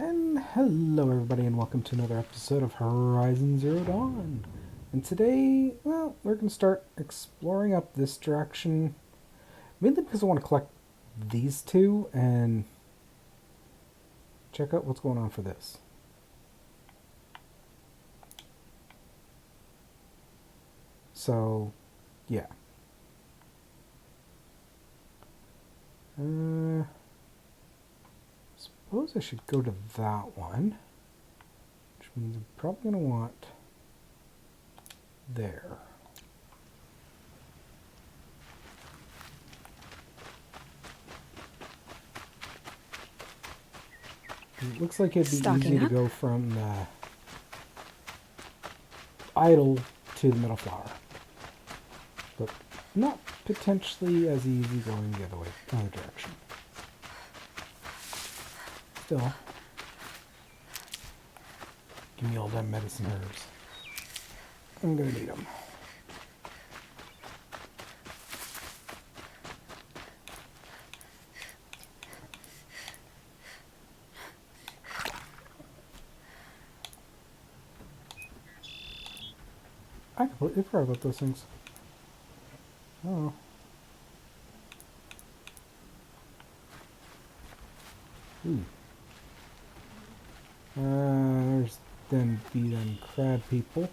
And hello everybody and welcome to another episode of Horizon Zero Dawn. And today, well, we're going to start exploring up this direction. Mainly because I want to collect these two and check out what's going on for this. So, yeah. Suppose I should go to that one. Which means I'm probably going to want there. It looks like it'd be easy to go from the idle to the middle flower. But not potentially as easy going the other direction. Still, give me all them medicine herbs. I'm gonna need them. I completely forgot about those things. Oh. Ooh. There's them beaten crab people.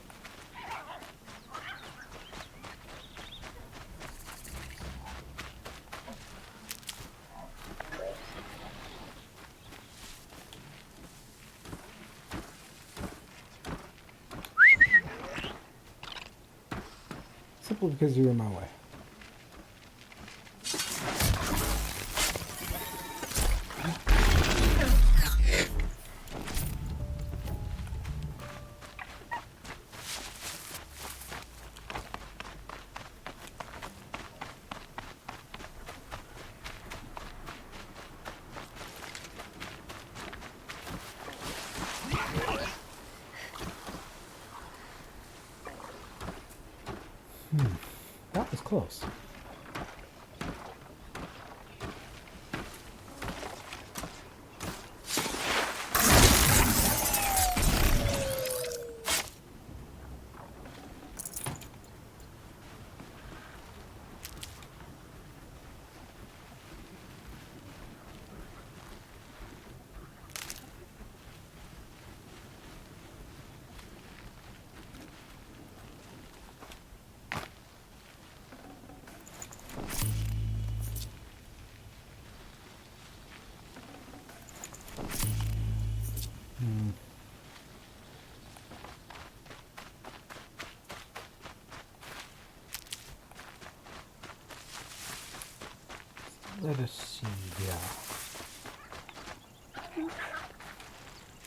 Simply because you're in my way. That was close. Let us see, yeah.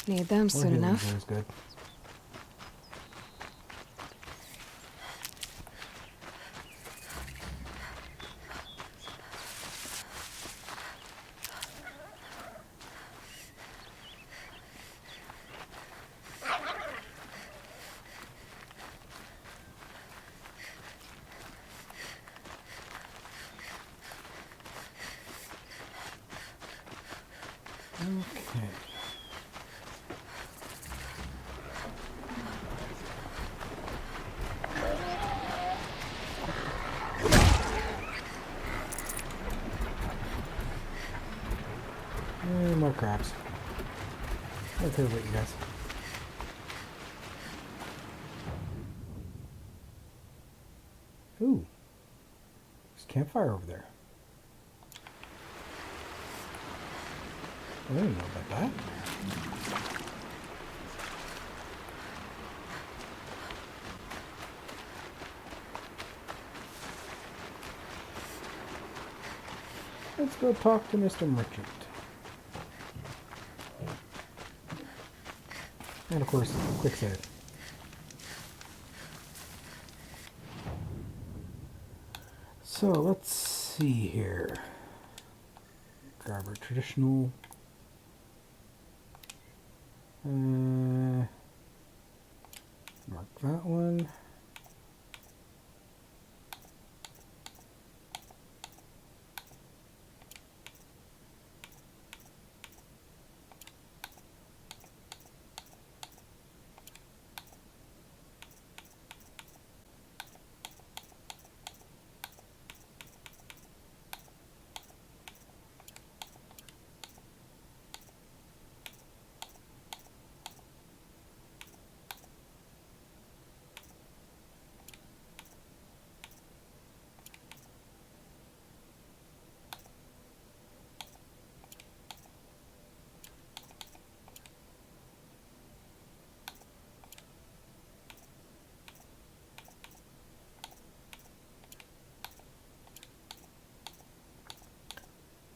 Need them soon enough. Is good. Okay. More crabs. I don't care about you guys. Ooh. There's a campfire over there. I didn't know about that. Let's go talk to Mr. Merchant. And of course, quick save. So let's see here. Grab our traditional. Mark that one.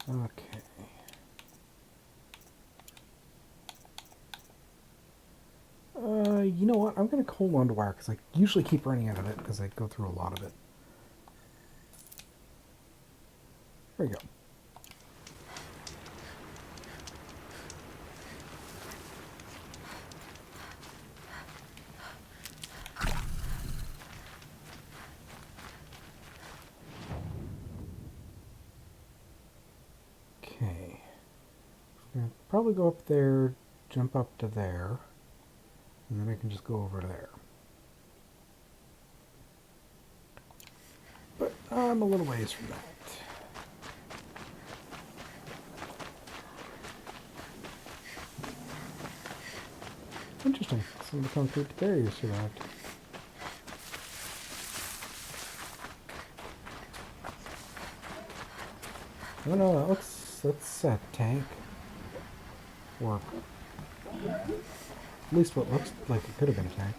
Okay. You know what? I'm going to hold on to wire because I usually keep running out of it because I go through a lot of it. There we go. Okay. I'm gonna probably go up there, jump up to there, and then I can just go over to there. But I'm a little ways from that. Interesting. Some of the concrete barriers survived. Oh no, that's a tank. Or at least what looks like it could have been a tank.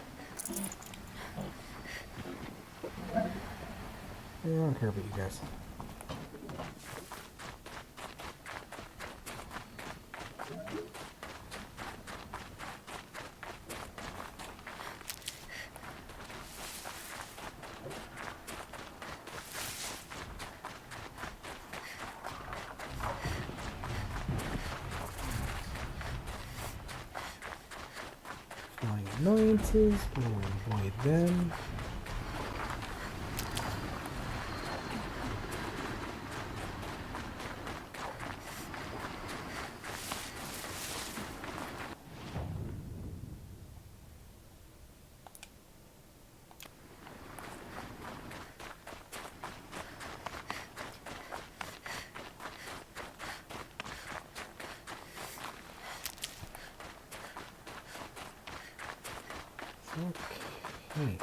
Yeah, I don't care about you guys. Flying annoyances, we'll avoid them. Okay.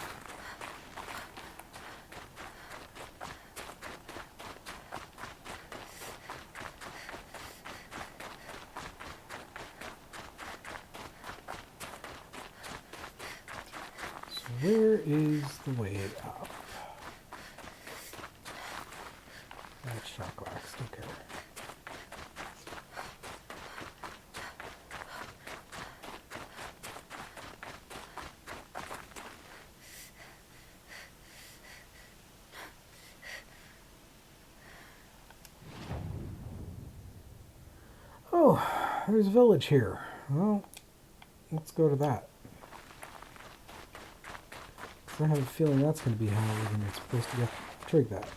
So where is the way up? That's shock wax, okay. Oh, there's a village here. Well, let's go to that. 'Cause I have a feeling that's going to be how we're going to supposed to get trig that.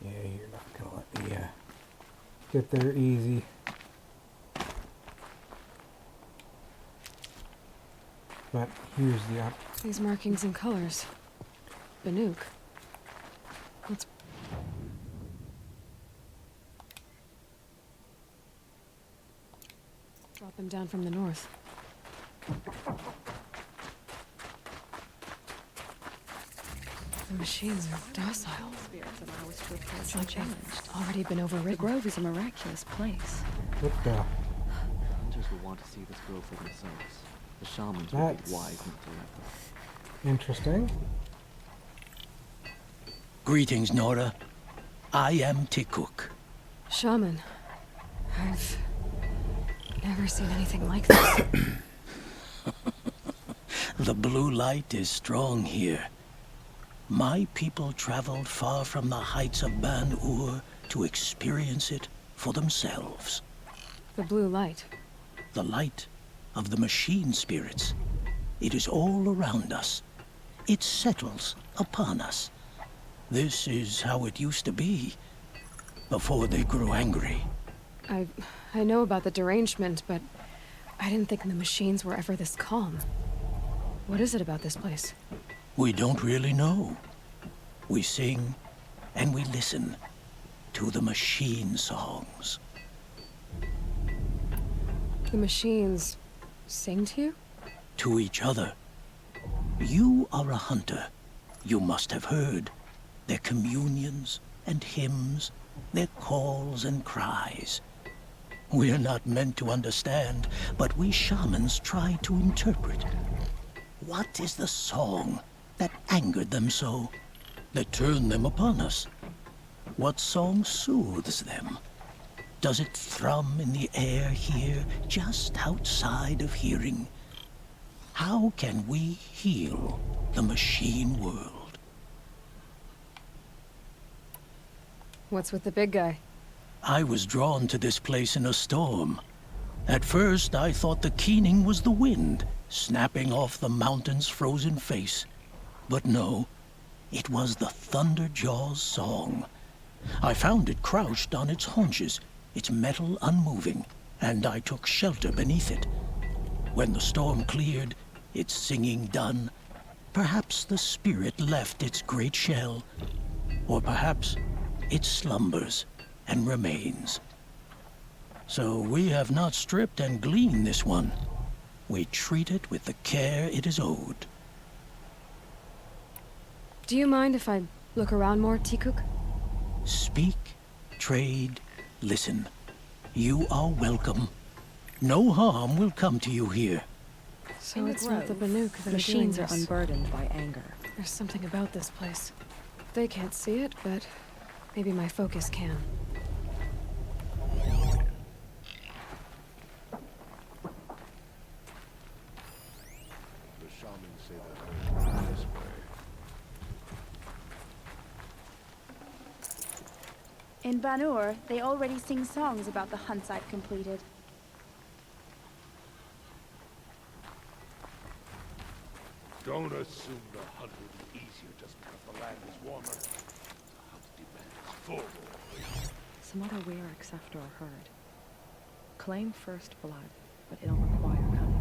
Yeah, you're not going to let me get there easy. But here's the up. These markings and colors. Banuk. Let's... drop them down from the north. The machines are docile. Spirits allow us to approach It's like unchallenged. they've already been The overridden. grove is a miraculous place. What the? The hunters will want to see this grove for themselves. The shamans will That's be wise not to let them. interesting. Greetings, Nora. I am Tikuk. Shaman. I've never seen anything like this. The blue light is strong here. My people traveled far from the heights of Ban-Ur to experience it for themselves. The blue light. The light of the machine spirits. It is all around us. It settles upon us. This is how it used to be, before they grew angry. I know about the derangement, but I didn't think the machines were ever this calm. What is it about this place? We don't really know. We sing and we listen to the machine songs. The machines sing to you? To each other. You are a hunter. You must have heard their communions and hymns, their calls and cries. We're not meant to understand, but we shamans try to interpret. What is the song that angered them so, that turned them upon us? What song soothes them? Does it thrum in the air here, just outside of hearing? How can we heal the machine world? What's with the big guy? I was drawn to this place in a storm. At first, I thought the keening was the wind, snapping off the mountain's frozen face. But no, it was the Thunderjaw's song. I found it crouched on its haunches, its metal unmoving, and I took shelter beneath it. When the storm cleared, its singing done, perhaps the spirit left its great shell, or perhaps it slumbers and remains. So we have not stripped and gleaned this one. We treat it with the care it is owed. Do you mind if I look around more, Tikuk? Speak, trade, listen. You are welcome. No harm will come to you here. So it's not the Banuk that machines are are doing this. unburdened by anger. There's something about this place. They can't see it, but maybe my focus can. The shamans say that this way. In Banur, they already sing songs about the hunts I've completed. Don't assume the hunt will be easier just because the land is warmer. The hunt demands full. Some other Weirix after a herd. Claim first blood, but it'll require cunning.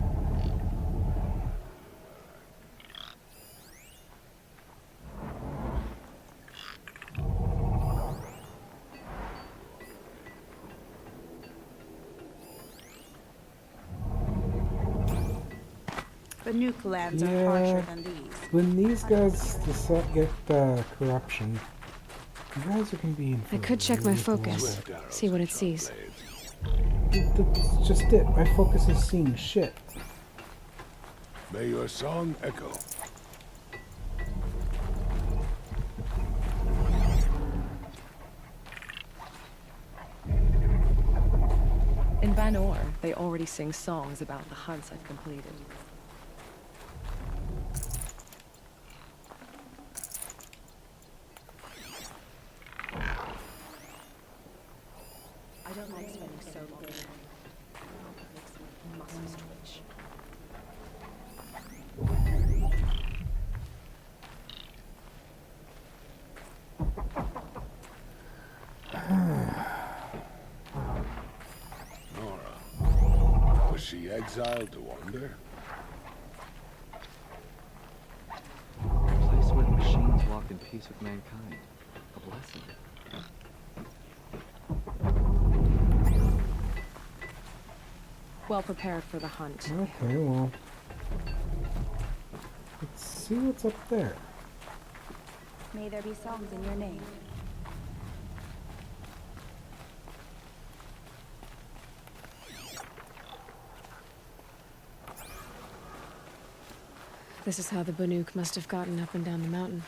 Banuk lands are Yeah. harsher than these. When these guys get corruption, you guys are gonna be in for I could check my a little focus. Swift arrows See what and it sharp sees. blades. That's just it. My focus is seeing shit. May your song echo. In Banor, they already sing songs about the hunts I've completed. I don't like spending so long. It makes my muscles twitch. Nora. Was she exiled to wander? A place where the machines walk in peace with mankind. A blessing. Well prepared for the hunt. Okay, well, let's see what's up there. May there be songs in your name. This is how the Banuk must have gotten up and down the mountain.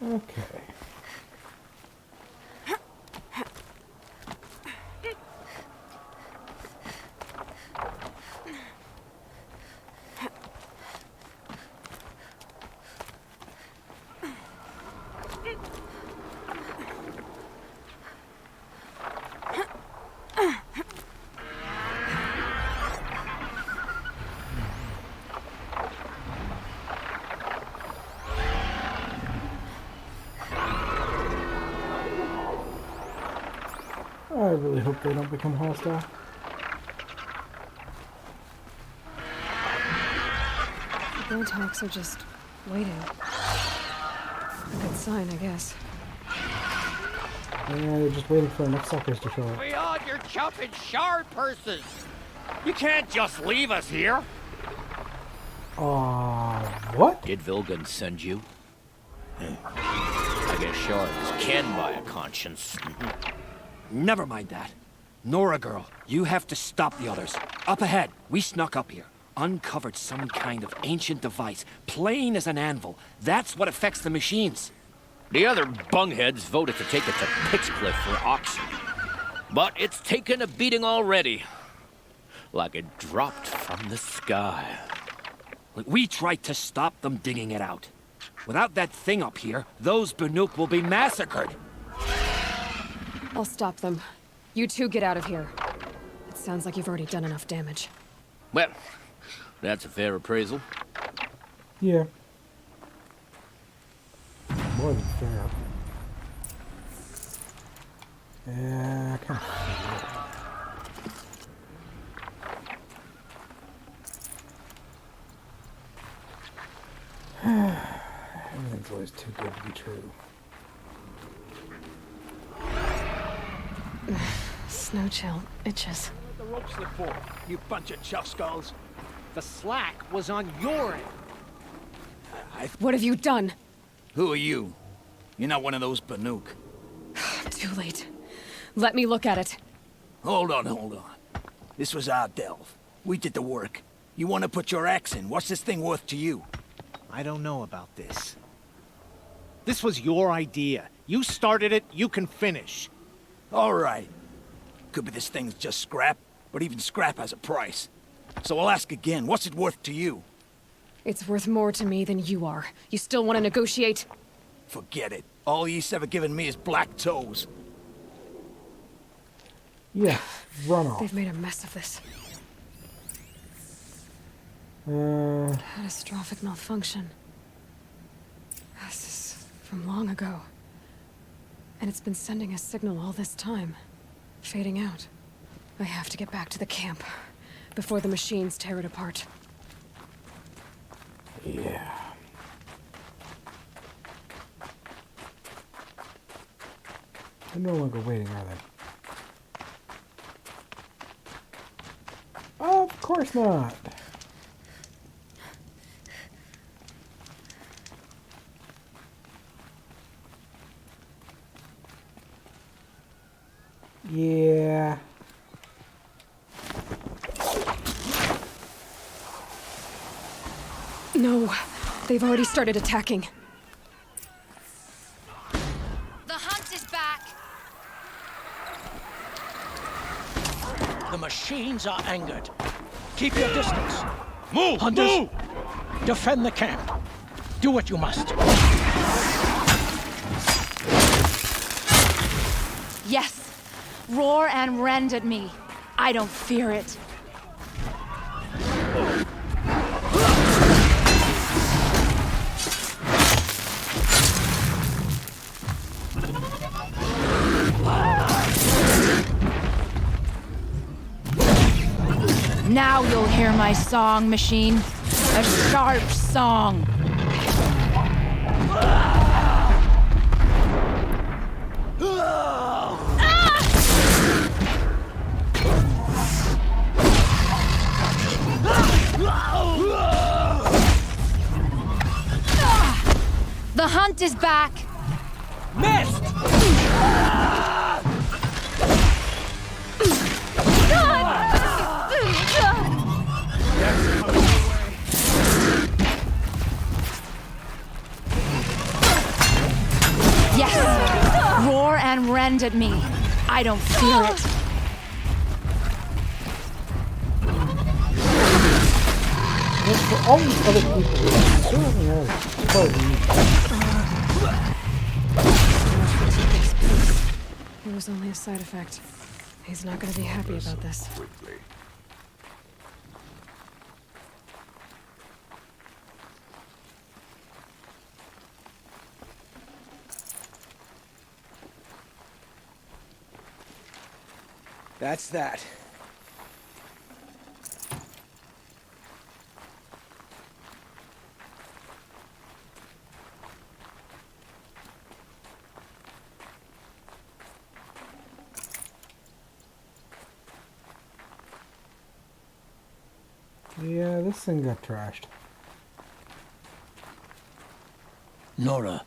Okay. I really hope they don't become hostile. The Botox are just waiting. A good sign, I guess. Yeah, they're just waiting for enough suckers to show up. We on your jumping shard purses. You can't just leave us here. What? Did Vilgun send you? I guess shards can buy a conscience. Never mind that. Nora girl, you have to stop the others. Up ahead, we snuck up here. Uncovered some kind of ancient device, plain as an anvil. That's what affects the machines. The other bungheads voted to take it to Pitchcliff for auction. But it's taken a beating already. Like it dropped from the sky. We tried to stop them digging it out. Without that thing up here, those Banuk will be massacred. I'll stop them. You two get out of here. It sounds like you've already done enough damage. Well, that's a fair appraisal. Yeah. More than fair. Yeah, kind of. Everything's always too good to be true. Snow chill itches. The rope slip for, you bunch of chuff skulls. The slack was on your end. What have you done? Who are you? You're not one of those Banuk. Too late. Let me look at it. Hold on. This was our delve. We did the work. You want to put your axe in? What's this thing worth to you? I don't know about this. This was your idea. You started it, you can finish. All right. Could be this thing's just scrap, but even scrap has a price. So I'll ask again, what's it worth to you? It's worth more to me than you are. You still want to negotiate? Forget it. All he's ever given me is black toes. Yeah, run off. They've made a mess of this. Catastrophic malfunction. This is from long ago. And it's been sending a signal all this time. Fading out. I have to get back to the camp before the machines tear it apart. Yeah. They're no longer waiting, are they? Of course not. Yeah. No, they've already started attacking. The hunt is back. The machines are angered. Keep your distance. Move! Hunters, Move! defend the camp. Do what you must. Yes. Roar and rend at me. I don't fear it. Now you'll hear my song, machine. A sharp song. The hunt is back. Missed! Yes. Roar and rend at me. I don't fear it. And for all these other people, it certainly has quite It was only a side effect. He's not going to be happy about this. Quickly. That's that. Yeah, this thing got trashed. Nora,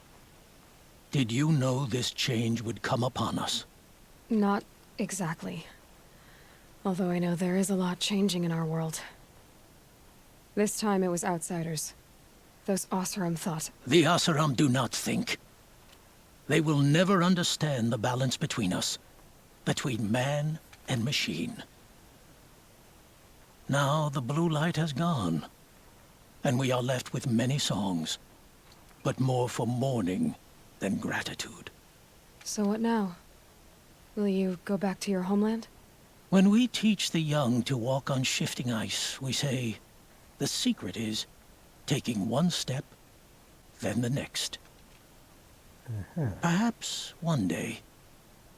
did you know this change would come upon us? Not exactly. Although I know there is a lot changing in our world. This time it was outsiders. Those Oseram thought. The Oseram do not think. They will never understand the balance between us, between man and machine. Now the blue light has gone, and we are left with many songs, but more for mourning than gratitude. So what now? Will you go back to your homeland? When we teach the young to walk on shifting ice, we say, the secret is taking one step, then the next. Perhaps one day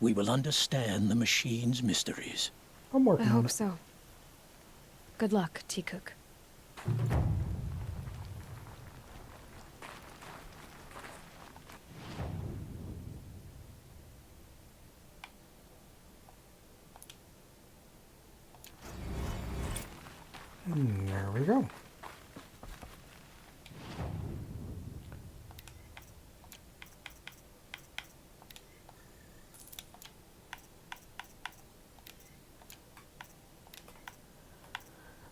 we will understand the machine's mysteries. I'm working I on hope it. so. Good luck, T-Cook. There we go.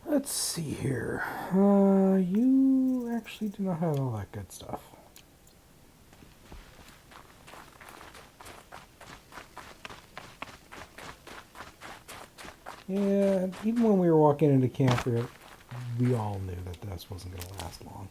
Let's see here. You actually do not have all that good stuff. Yeah, even when we were walking into camp, we all knew that this wasn't going to last long.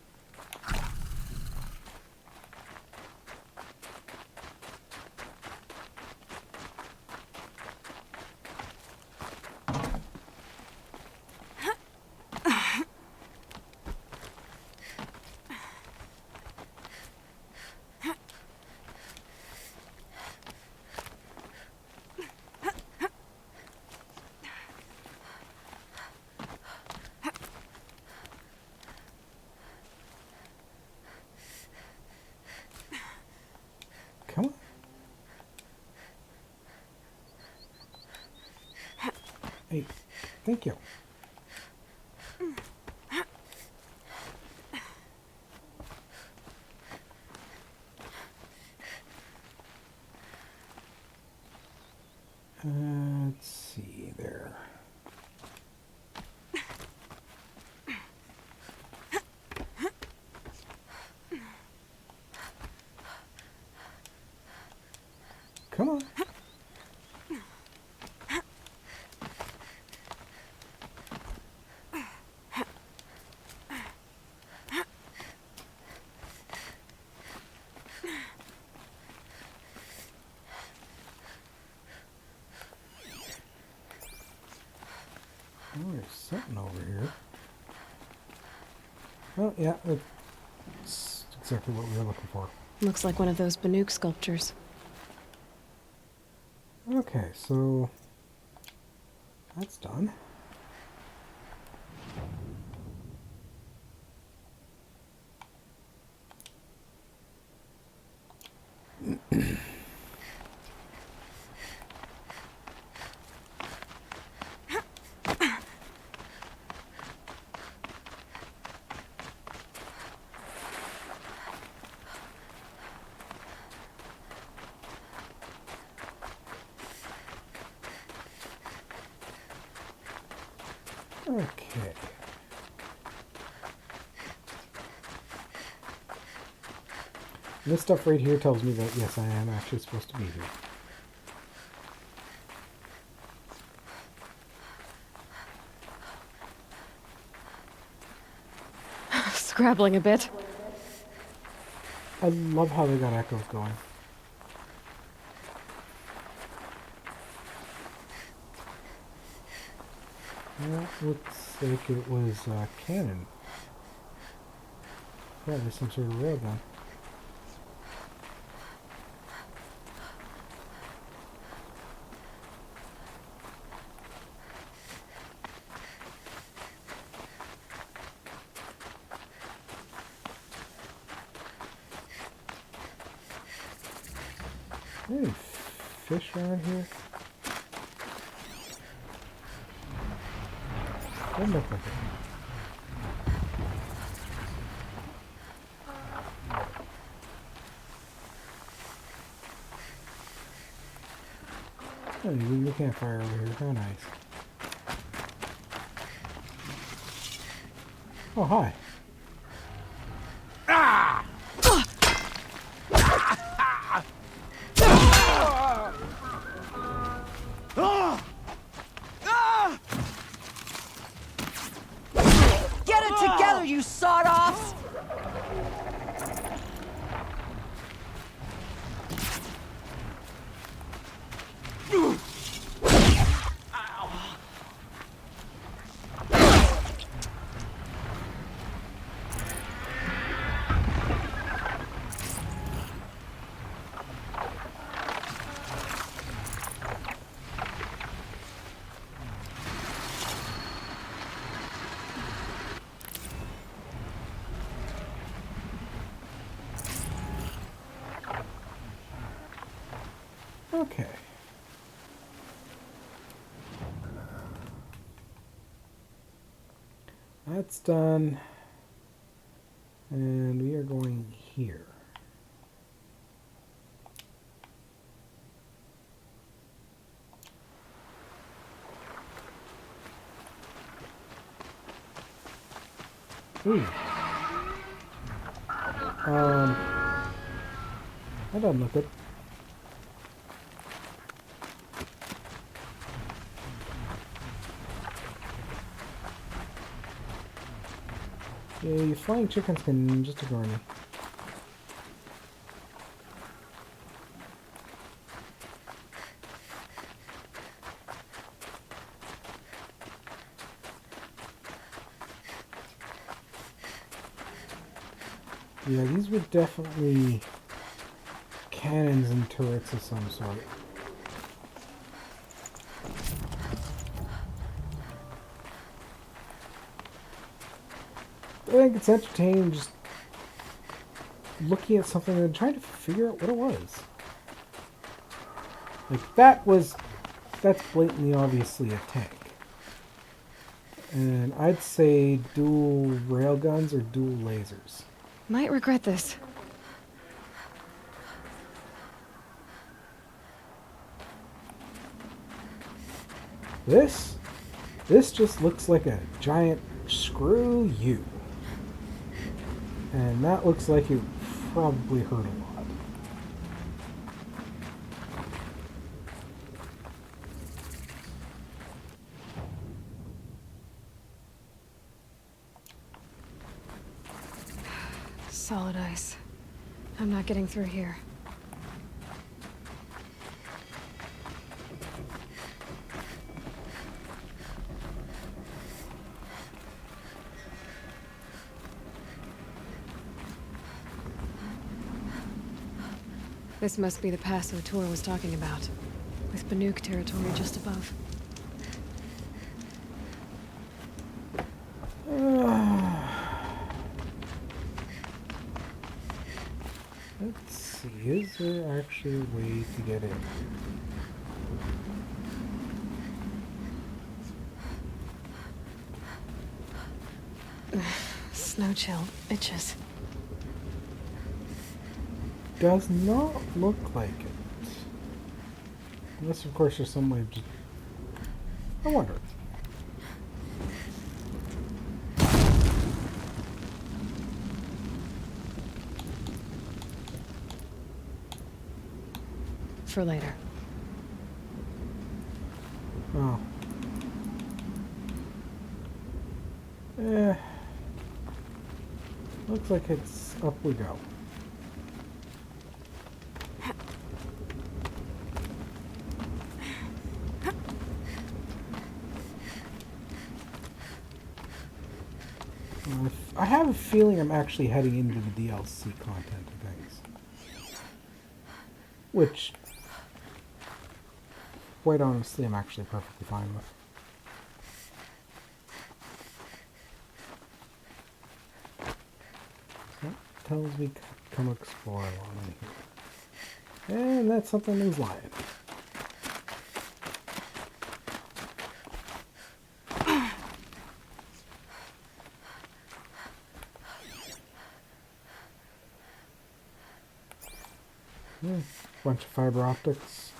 Come on. Hey, thank you. Let's see there. Come on. Oh, there's something over here. Oh, yeah, it's exactly what we were looking for. Looks like one of those Banuk sculptures. Okay, so that's done. Okay. This stuff right here tells me that, yes, I am actually supposed to be here. Scrabbling a bit. I love how they got echoes going. That looks like it was cannon. Yeah, there's some sort of road then. Any fish around here? Doesn't look like it. Oh, you leave the campfire over here. How nice. Oh, hi. Get it together, you sawed-offs! Okay. That's done. And we are going here. Ooh. That doesn't look good. Yeah, you flying chickens can just ignore me. Yeah, these were definitely cannons and turrets of some sort. I think it's entertaining just looking at something and trying to figure out what it was. Like, that's blatantly obviously a tank. And I'd say dual railguns or dual lasers. Might regret this. This just looks like a giant screw you. And that looks like it probably hurt a lot. Solid ice. I'm not getting through here. This must be the pass O'Toole was talking about, with Banuk territory just above. Let's see, is there actually a way to get in? Snow chill. Itches. Does not look like it. Unless, of course, there's some way of just... I wonder. For later. Oh. Eh. Looks like it's up we go. I have a feeling I'm actually heading into the DLC content of things. Which, quite honestly, I'm actually perfectly fine with. So that tells me come explore along in here. And that's something he's lying. Bunch of fiber optics.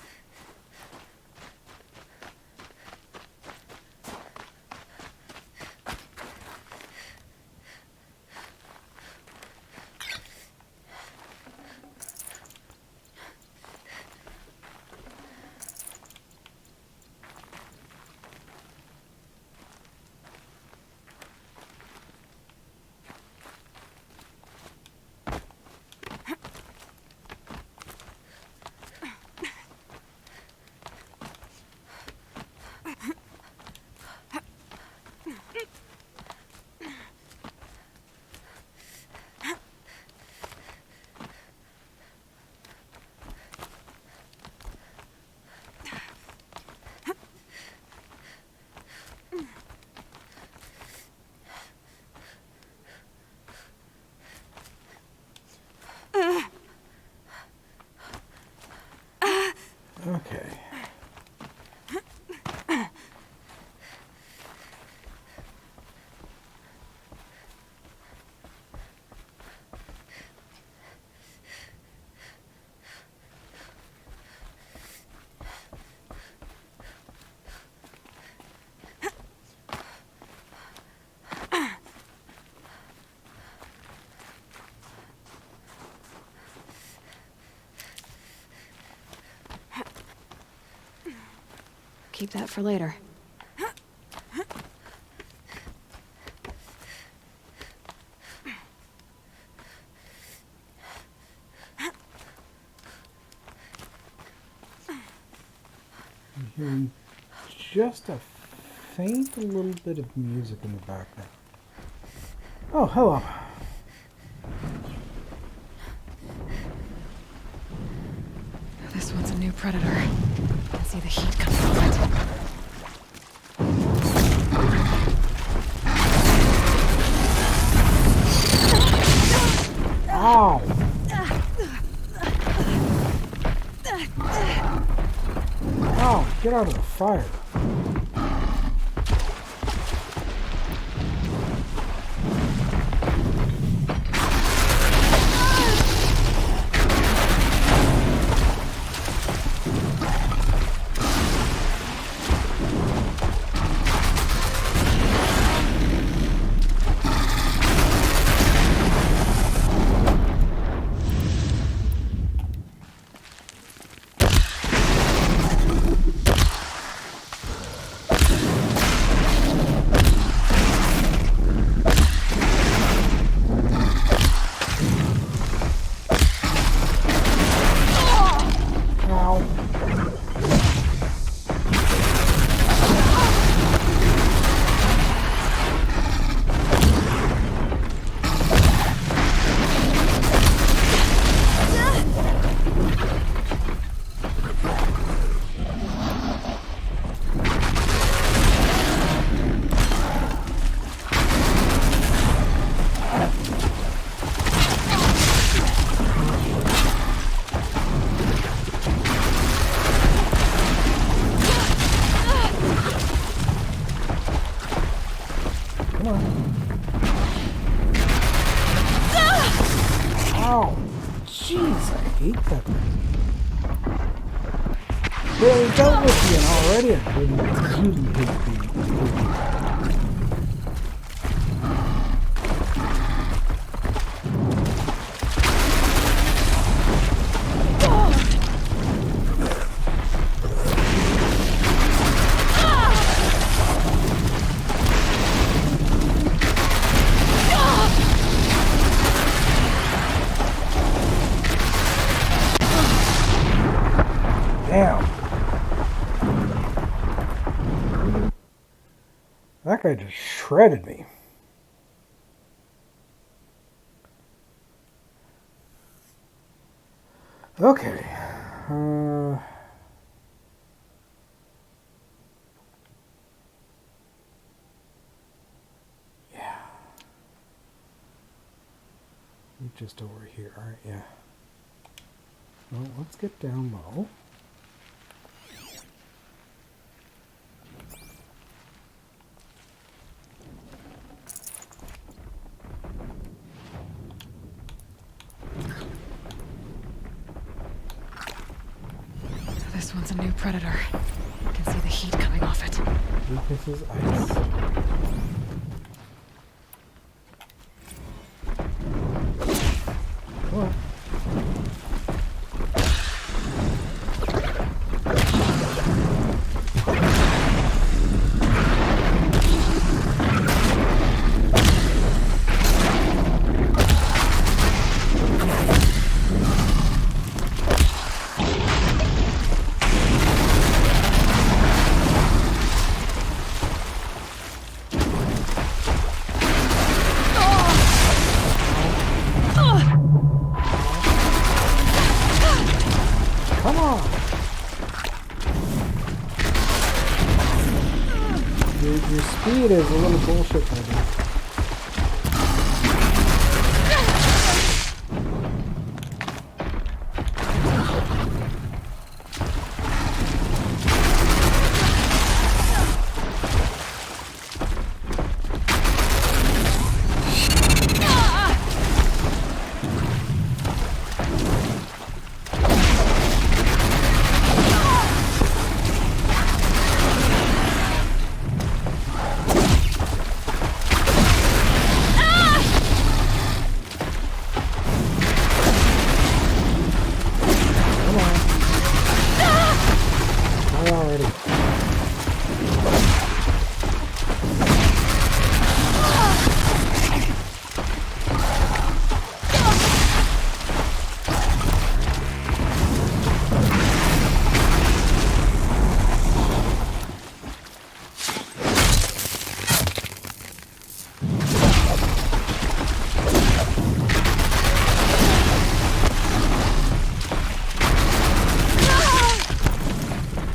Okay. Keep that for later. I'm hearing just a faint little bit of music in the background. Oh, hello. This one's a new predator. I can see the heat coming off it. Ow! Ow, get out of the fire. Ow! Jeez, I hate that thing. Barely dealt with you already. I really hate being. Damn. That guy just shredded me. Okay. Yeah. You're just over here, aren't you? Well, let's get down low. This one's a new predator. I can see the heat coming off it. Weakness is ice. What? Come on! Your speed is a little bullshit, maybe.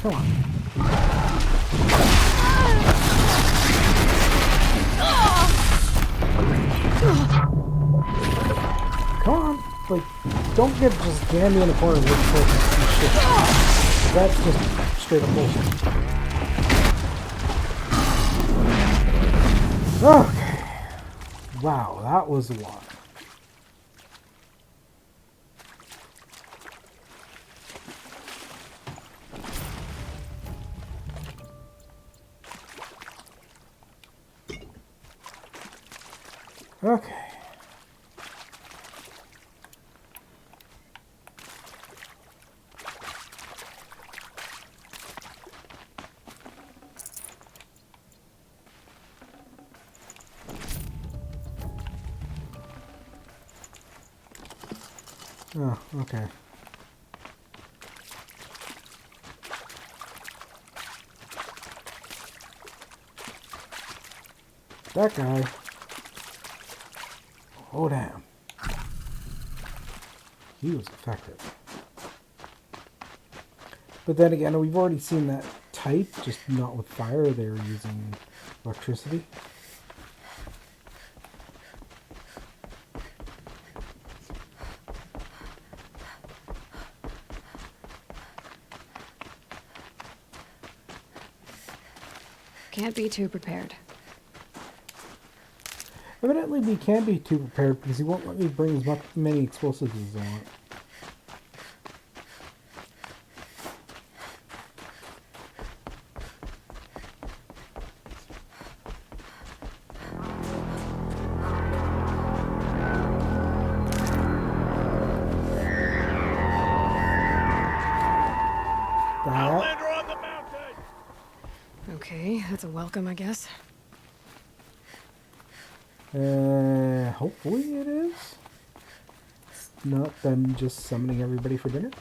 Come on. Come on. Like, don't get just jammed in the corner with shit. That's just straight up bullshit. Okay. Wow, that was a lot. Okay. Oh, okay. That guy. Oh, damn. He was effective. But then again, we've already seen that type, just not with fire. They were using electricity. Can't be too prepared. Evidently, we can't be too prepared because he won't let me bring as many explosives as I want. Outlander on the mountain! Okay, that's a welcome, I guess. Hopefully it is. It's not them just summoning everybody for dinner.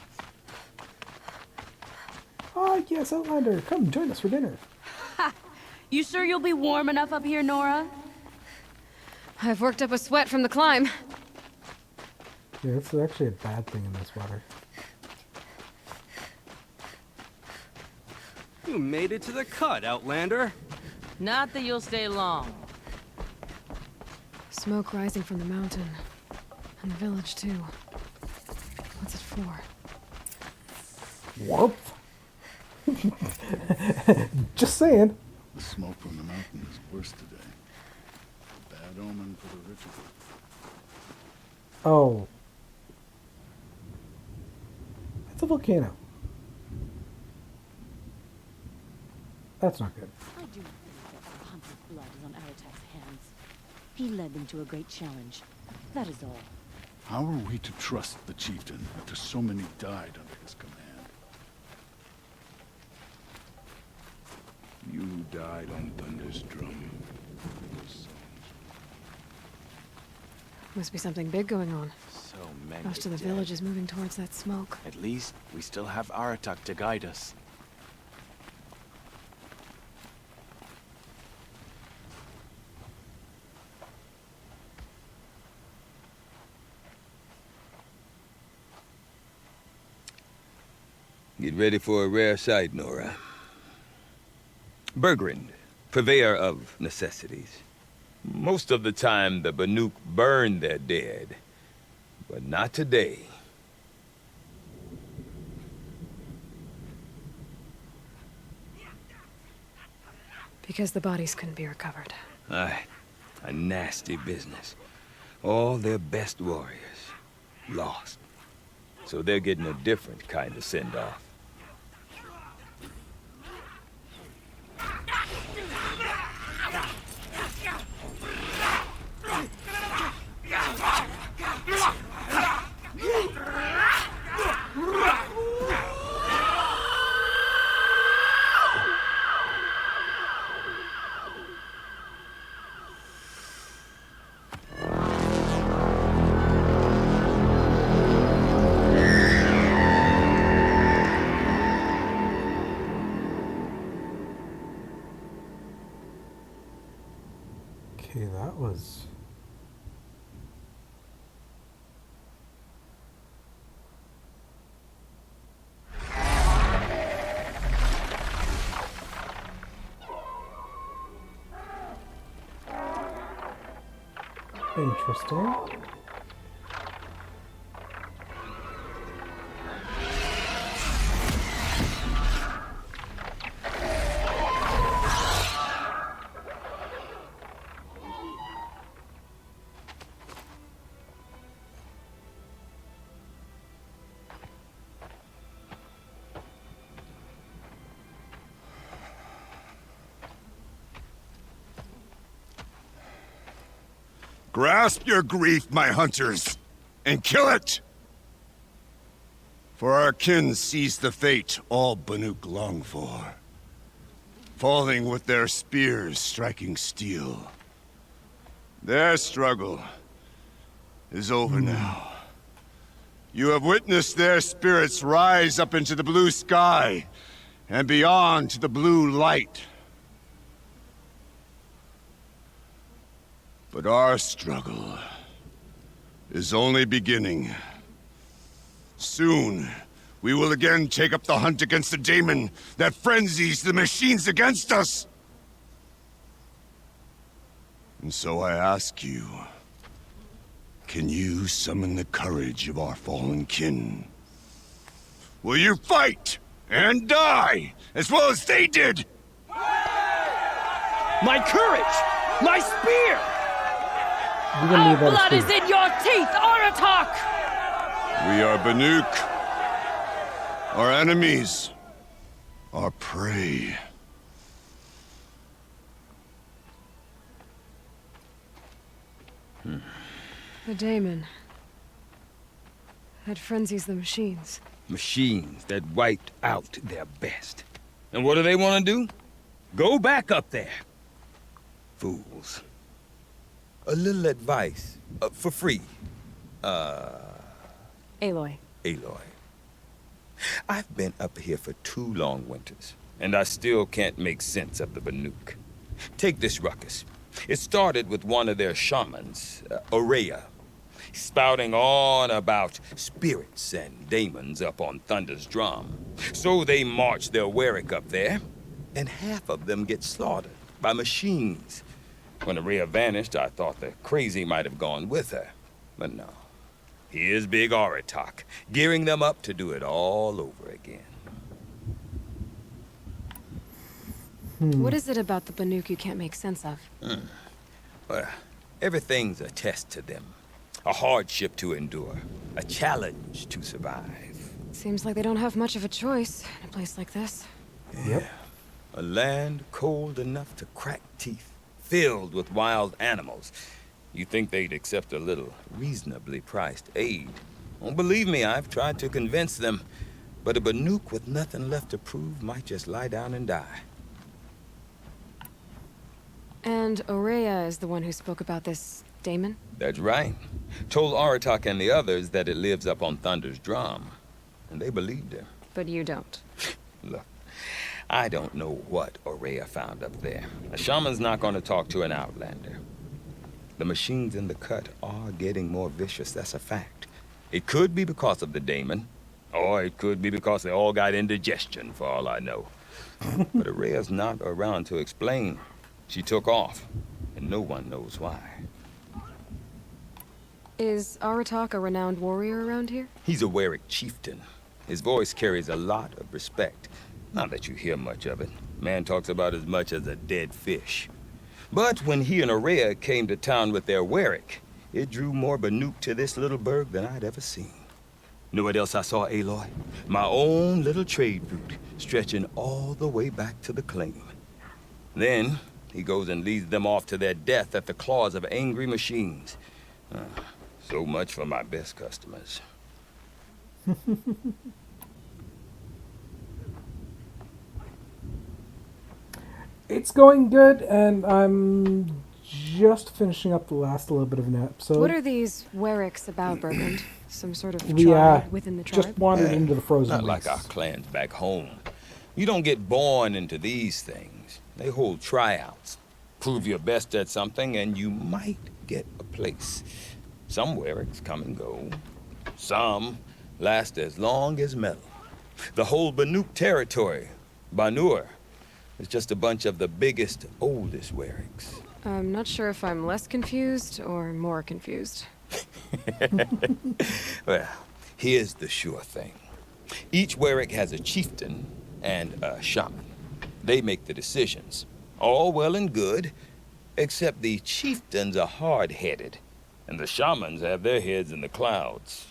Ah, yes, Outlander, come join us for dinner. Ha! You sure you'll be warm enough up here, Nora? I've worked up a sweat from the climb. Yeah, it's actually a bad thing in this weather. You made it to the cut, Outlander. Not that you'll stay long. Smoke rising from the mountain. And the village, too. What's it for? Warp. Just saying. The smoke from the mountain is worse today. Bad omen for the ritual. Oh. It's a volcano. That's not good. I do not think that the hunter's blood is on Aratak's hands. He led them to a great challenge. That is all. How are we to trust the chieftain after so many died under his command? You died on Thunder's drum. Must be something big going on. So many Most of the dead. village is moving towards that smoke. At least we still have Aratak to guide us. Get ready for a rare sight, Nora. Bergrind, purveyor of necessities. Most of the time, the Banuk burn their dead. But not today. Because the bodies couldn't be recovered. Aye, a nasty business. All their best warriors lost. So they're getting a different kind of send-off. Okay, that was... interesting. Grasp your grief, my hunters, and kill it! For our kin sees the fate all Banuk long for. Falling with their spears striking steel. Their struggle is over now. You have witnessed their spirits rise up into the blue sky, and beyond to the blue light. But our struggle is only beginning. Soon, we will again take up the hunt against the daemon that frenzies the machines against us. And so I ask you, can you summon the courage of our fallen kin? Will you fight and die as well as they did? My courage! My spear! Our blood is in your teeth, Aratak! We are Banuk. Our enemies. Our prey. The daemon. That frenzies the machines. Machines that wiped out their best. And what do they want to do? Go back up there. Fools. A little advice, for free. Aloy. Aloy. I've been up here for 2 long winters, and I still can't make sense of the Banuk. Take this ruckus. It started with one of their shamans, Aurea, spouting on about spirits and daemons up on Thunder's drum. So they march their Warwick up there, and half of them get slaughtered by machines. When Aurea vanished, I thought the crazy might have gone with her. But no. Here's big Aratak, gearing them up to do it all over again. What is it about the Banuk you can't make sense of? Well, everything's a test to them. A hardship to endure. A challenge to survive. Seems like they don't have much of a choice in a place like this. Yep. A land cold enough to crack teeth, filled with wild animals. You think they'd accept a little reasonably priced aid. Well, believe me, I've tried to convince them. But a Banuk with nothing left to prove might just lie down and die. And Aurea is the one who spoke about this daemon? That's right. Told Aratak and the others that it lives up on Thunder's drum. And they believed her. But you don't. Look, I don't know what Aurea found up there. A shaman's not going to talk to an outlander. The machines in the cut are getting more vicious, that's a fact. It could be because of the daemon, or it could be because they all got indigestion, for all I know. But Aurea's not around to explain. She took off, and no one knows why. Is Aratak a renowned warrior around here? He's a Werik chieftain. His voice carries a lot of respect. Not that you hear much of it. Man talks about as much as a dead fish. But when he and Aurea came to town with their Werik, it drew more Banuk to this little burg than I'd ever seen. Know what else I saw, Aloy? My own little trade route, stretching all the way back to the claim. Then, he goes and leads them off to their death at the claws of angry machines. So much for my best customers. It's going good, and I'm just finishing up the last little bit of an episode. What are these Weriks about, Bergrand? Some sort of tribe within the tribe? Just wandered into the frozen Not like wastes. our clans back home. You don't get born into these things. They hold tryouts. Prove your best at something, and you might get a place. Some Weriks come and go. Some last as long as metal. The whole Banuk territory, Banur, is just a bunch of the biggest, oldest Weriks. I'm not sure if I'm less confused or more confused. Well, here's the sure thing. Each Werik has a chieftain and a shaman. They make the decisions. All well and good, except the chieftains are hard-headed, and the shamans have their heads in the clouds.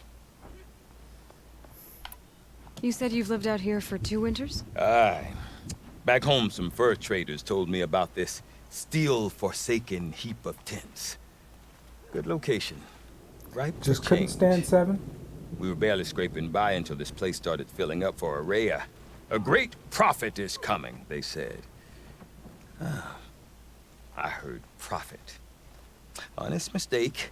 You said you've lived out here for 2 winters? Aye. Back home, some fur traders told me about this steel-forsaken heap of tents. Good location. Right? Just couldn't stand 7? We were barely scraping by until this place started filling up for Aurea. A great prophet is coming, they said. I heard prophet. Honest mistake.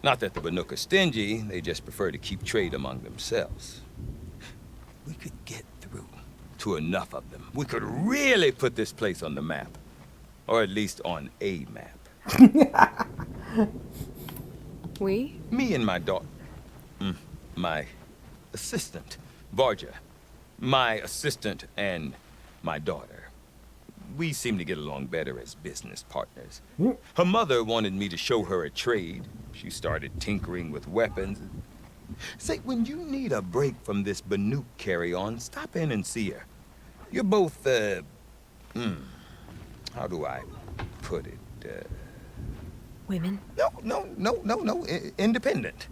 Not that the Banuk are stingy, they just prefer to keep trade among themselves. We could get through to enough of them. We could really put this place on the map. Or at least on a map. We? Me and my daughter. My assistant, Varja. My assistant and my daughter. We seem to get along better as business partners. Her mother wanted me to show her a trade. She started tinkering with weapons. Say, when you need a break from this Banuk carry-on, stop in and see her. You're both, how do I put it? Women? No. Independent.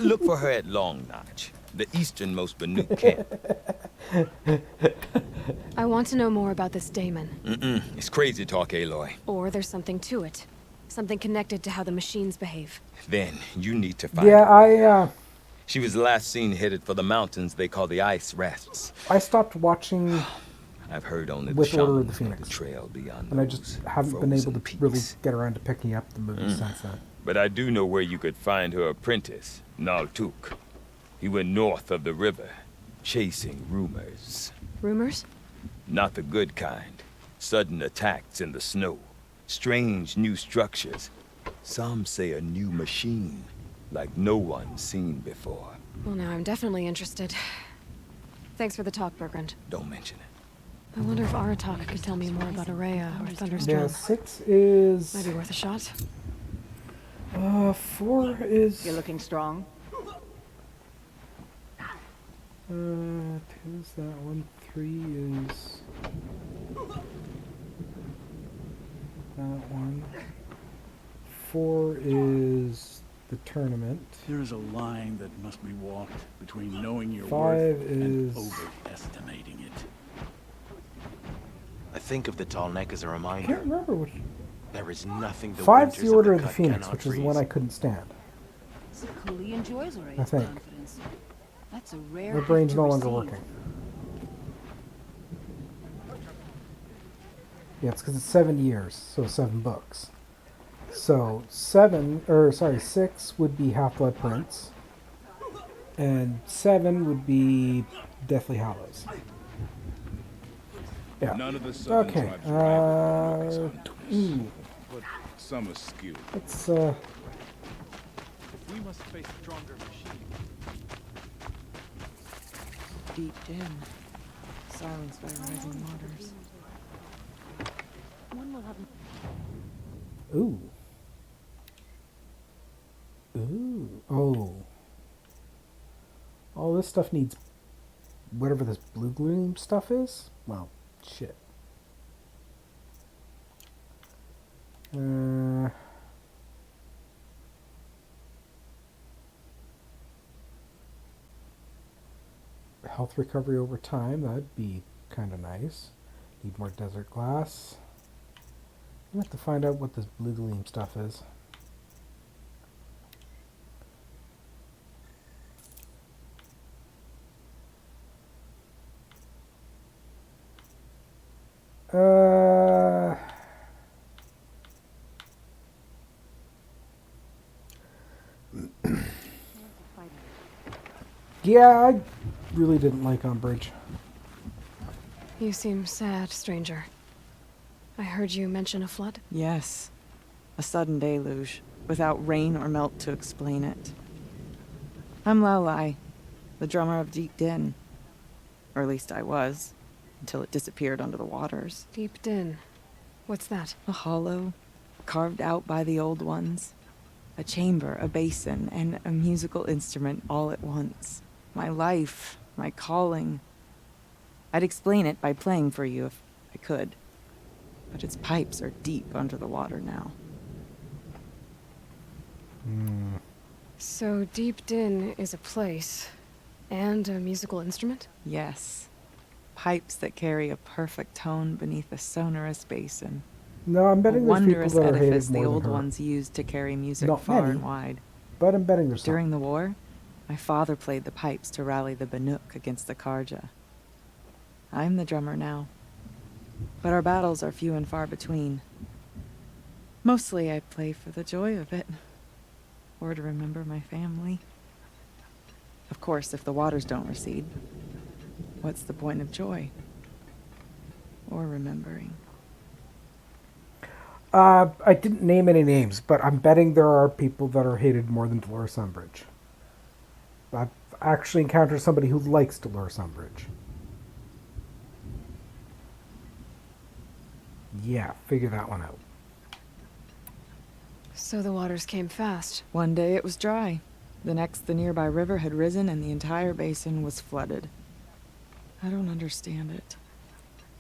Look for her at Long Notch, the easternmost Banuk camp. I want to know more about this daemon. It's crazy talk, Aloy. Or there's something to it. Something connected to how the machines behave. Then you need to find Yeah, her. She was last seen headed for the mountains they call the Ice Rafts. I stopped watching I've heard only with the Order of the shaman Phoenix, the trail beyond and I just haven't been able to really get around to picking up the movie since then. But I do know where you could find her apprentice, Naltuk. He went north of the river, chasing rumors. Rumors? Not the good kind. Sudden attacks in the snow. Strange new structures. Some say a new machine, like no one's seen before. Well, now I'm definitely interested. Thanks for the talk, Bergrand. Don't mention it. I wonder if Aratak could tell me more about Aurea or Thunderstone. Yeah, 6 is... Might be worth a shot. 4 is... You're looking strong. 2's that one. 3 is... That one. 4 is the tournament. There is a line that must be walked between knowing your 5 worth and is... overestimating it. I think of the tall neck as a I can't reminder. remember which... There is nothing the 5's winters the Order of of the Cut Phoenix, cannot which is the one freeze. I couldn't stand. So Cooley enjoys I Ray's think. confidence. That's a rare My gift brain's to no longer receive. working. Yeah, it's because it's 7 years, so 7 books. So 6 would be Half-Blood Prince, and 7 would be Deathly Hallows. Yeah. None of the southern Okay. tribes rival as hunters, Ooh. but some are skewed. Let's We must face stronger machines. Deep dim, silenced by rising waters. One will have Ooh. Ooh. Oh. All this stuff needs whatever this blue gloom stuff is? Well, shit. Health recovery over time, that'd be kind of nice. Need more desert glass. I'm gonna have to find out what this blue gleam stuff is. Yeah, I really didn't like Umbridge. You seem sad, stranger. I heard you mention a flood. Yes. A sudden deluge, without rain or melt to explain it. I'm Laolai, the drummer of Deep Din. Or at least I was, until it disappeared under the waters. Deep Din. What's that? A hollow, carved out by the old ones. A chamber, a basin, and a musical instrument all at once. My life, my calling. I'd explain it by playing for you if I could. But its pipes are deep under the water now. So Deep Din is a place and a musical instrument? Yes. Pipes that carry a perfect tone beneath a sonorous basin. No, I'm betting a there's people wondrous that are edifice hated the more old than her. ones used to carry music Not far many, and wide. but I'm betting there's some. During the war, my father played the pipes to rally the Banuk against the Karja. I'm the drummer now. But our battles are few and far between. Mostly I play for the joy of it. Or to remember my family. Of course, if the waters don't recede, what's the point of joy? Or remembering? I didn't name any names, but I'm betting there are people that are hated more than Dolores Umbridge. I've actually encountered somebody who likes Dolores Umbridge. Yeah, figure that one out. So the waters came fast. One day it was dry. The next, the nearby river had risen and the entire basin was flooded. I don't understand it.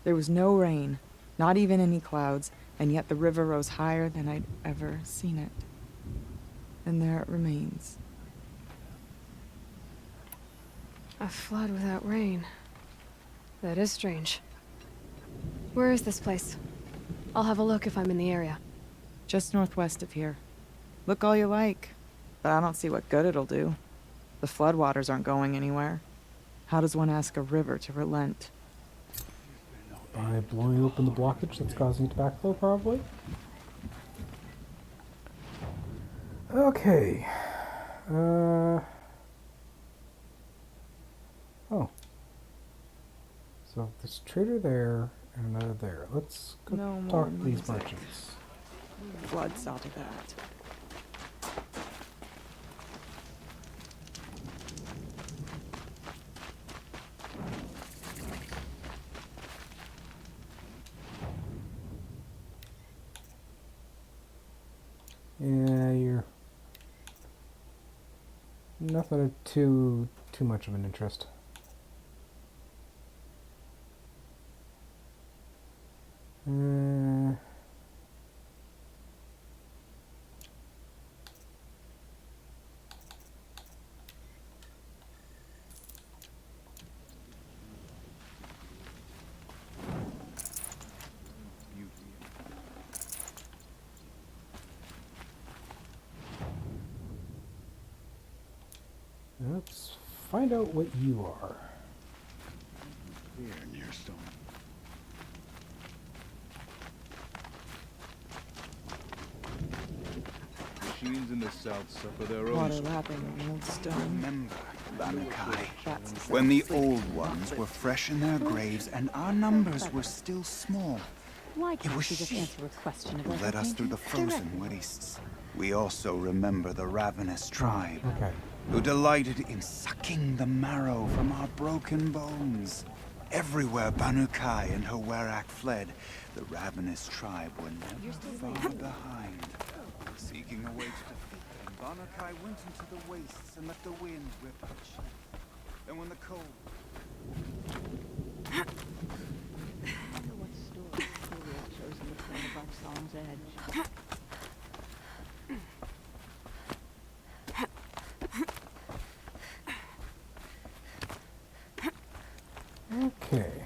There was no rain, not even any clouds, and yet the river rose higher than I'd ever seen it. And there it remains. A flood without rain. That is strange. Where is this place? I'll have a look if I'm in the area. Just northwest of here. Look all you like, but I don't see what good it'll do. The floodwaters aren't going anywhere. How does one ask a river to relent? By blowing open the blockage that's causing it to backflow, probably. Okay. Oh. So there's a trader there and another there. Let's go No more talk to these music. merchants. Blood saw to that. Yeah, you're nothing of too much of an interest. let's find out what you are. Here, near stone. Machines in the south suffer their own. Water lapping on old stone. Remember, Banukai, That's when the old ones were fresh in their graves and our numbers were still small. Why It can't was you just she answer a question who about led her us through the painting frozen directly? wastes. We also remember the ravenous tribe, Okay. who delighted in sucking the marrow from our broken bones. Everywhere Banukai and her Werak fled, the ravenous tribe were never far behind. Seeking a way to defeat them, Banukai went into the wastes and let the wind rip her cheek. And when the cold... I wonder what story Julia had chosen to play above Song's Edge. Okay.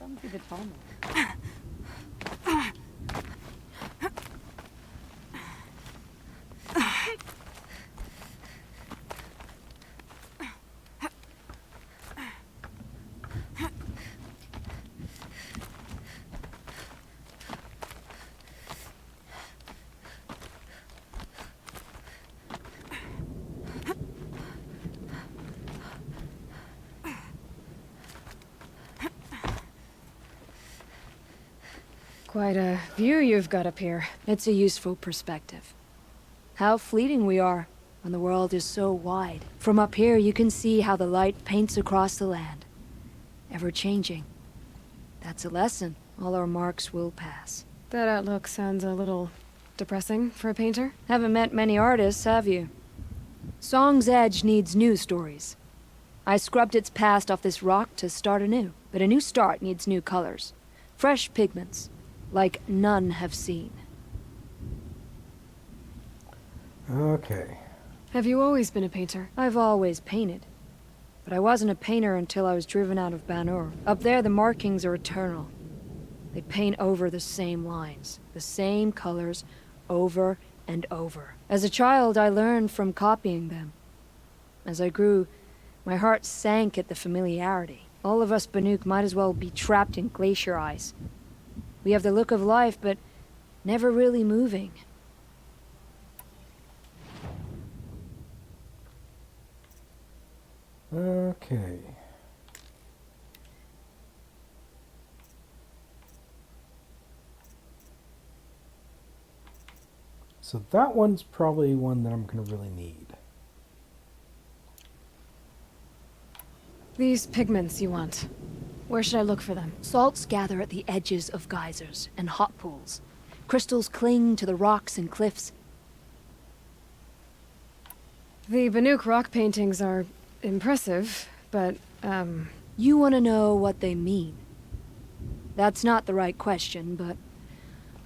Don't be the Talmud. Quite a view you've got up here. It's a useful perspective. How fleeting we are when the world is so wide. From up here, you can see how the light paints across the land. Ever changing. That's a lesson. All our marks will pass. That outlook sounds a little depressing for a painter. Haven't met many artists, have you? Song's Edge needs new stories. I scrubbed its past off this rock to start anew. But a new start needs new colors. Fresh pigments. Like none have seen. Okay. Have you always been a painter? I've always painted. But I wasn't a painter until I was driven out of Banur. Up there, the markings are eternal. They paint over the same lines, the same colors, over and over. As a child, I learned from copying them. As I grew, my heart sank at the familiarity. All of us Banuk might as well be trapped in glacier ice. We have the look of life, but never really moving. Okay. So that one's probably one that I'm going to really need. These pigments you want. Where should I look for them? Salts gather at the edges of geysers and hot pools. Crystals cling to the rocks and cliffs. The Banuk rock paintings are impressive, but, You want to know what they mean. That's not the right question, but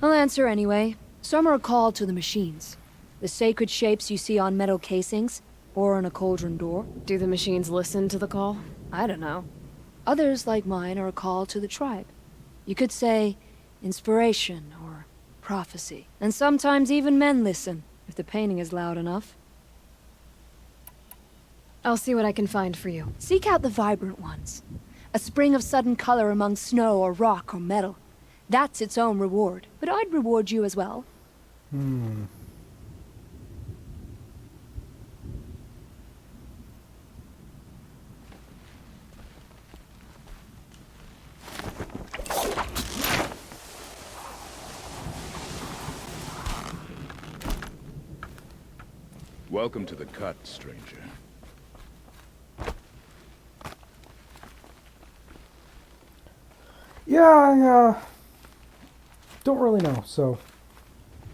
I'll answer anyway. Some are called to the machines. The sacred shapes you see on metal casings, or on a cauldron door. Do the machines listen to the call? I don't know. Others, like mine, are a call to the tribe. You could say inspiration or prophecy. And sometimes even men listen, if the painting is loud enough. I'll see what I can find for you. Seek out the vibrant ones. A spring of sudden color among snow or rock or metal. That's its own reward. But I'd reward you as well. Welcome to the cut, stranger. Yeah, I don't really know, so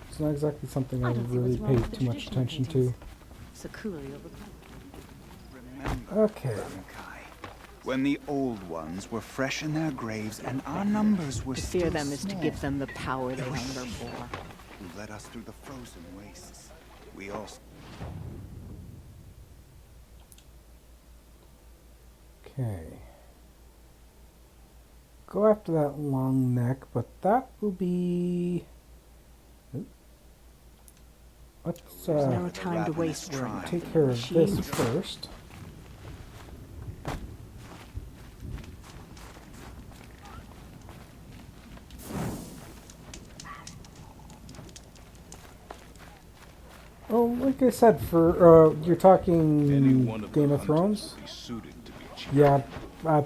it's not exactly something I really pay too much attention to. Okay. When the old ones were fresh in their graves and our numbers were still Fear them is to small, give them the power they it was hunger she for. who led us through the frozen wastes. We also... Okay. go after that long neck, but that will be... Let's no time to waste. Take care of this first. Oh, like I said, for you're talking Game of Thrones. Yeah, I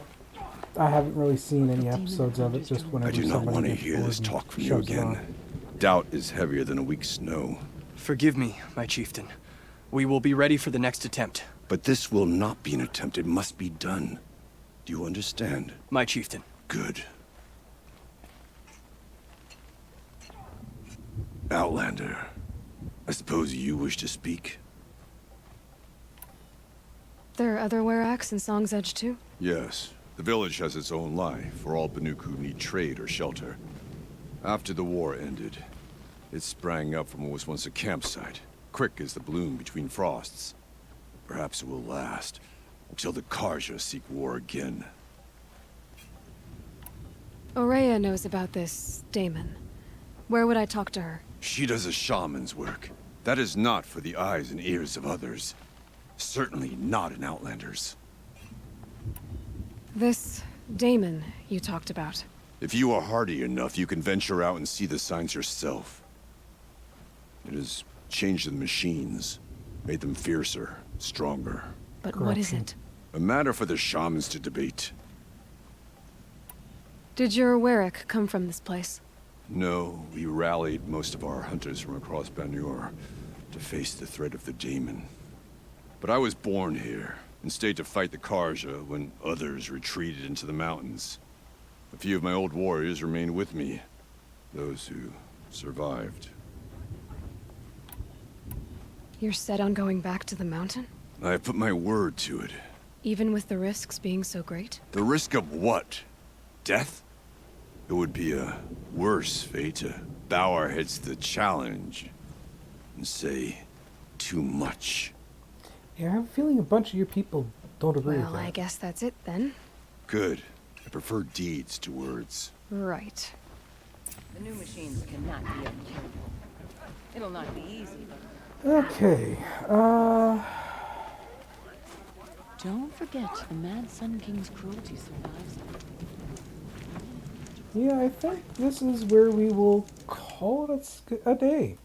haven't really seen any episodes of it. Just whenever I do not somebody want to gets hear bored this and talk from you shoves it again. on. Doubt is heavier than a week's snow. Forgive me, my chieftain. We will be ready for the next attempt. But this will not be an attempt. It must be done. Do you understand? My chieftain. Good. Outlander, I suppose you wish to speak? There are other Weraks in Song's Edge too? Yes. The village has its own life for all Banuk who need trade or shelter. After the war ended, it sprang up from what was once a campsite, quick as the bloom between frosts. Perhaps it will last until the Karja seek war again. Aurea knows about this Damon. Where would I talk to her? She does a shaman's work. That is not for the eyes and ears of others. Certainly not an Outlander's. This Damon you talked about. If you are hardy enough, you can venture out and see the signs yourself. It has changed the machines, made them fiercer, stronger. But what is it? A matter for the shamans to debate. Did your Werak come from this place? No, we rallied most of our hunters from across Banur to face the threat of the Daemon. But I was born here, and stayed to fight the Karja when others retreated into the mountains. A few of my old warriors remained with me, those who survived. You're set on going back to the mountain? I have put my word to it. Even with the risks being so great? The risk of what? Death? It would be a worse fate to bow our heads to the challenge and say too much. Yeah, I have a feeling a bunch of you people don't agree with Well, that. I guess that's it then. Good. I prefer deeds to words. Right. The new machines cannot be unkillable. It'll not be easy, but... Okay, Don't forget, the Mad Sun King's cruelty survives. yeah, I think this is where we will call it a day.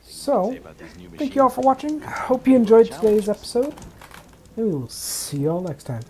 So, thank you all for watching. Hope you enjoyed today's episode. And we will see you all next time.